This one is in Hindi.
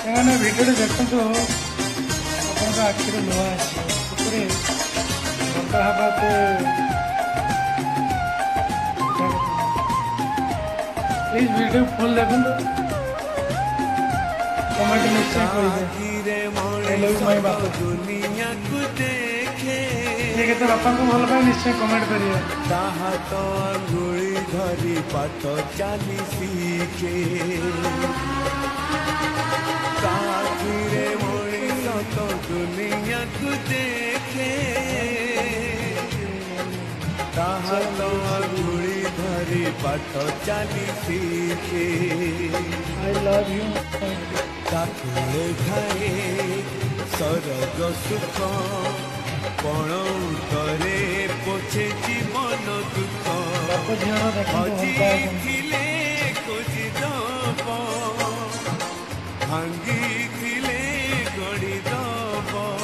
एमाने भिडियो देखु आपन आखिर लुह आसपे घंटा हवाते प्लीज वीडियो फुल देखो कमेंट निश्चय करेंगे माई बाप ठीक है तो बापा को भल पाए निश्चय कमेंट करिए तो अंगुली धरी पाठ चली सीखे काखिरे मणिष तो दुनिया को देखे ताहा तो अंगुली धरी पाठ चली सीखे आई लव यू ताकुले खाए सरग सुख पण करे पोछे जीवन दुख हजी थिले खोजी दब भांगी थिले गड़ी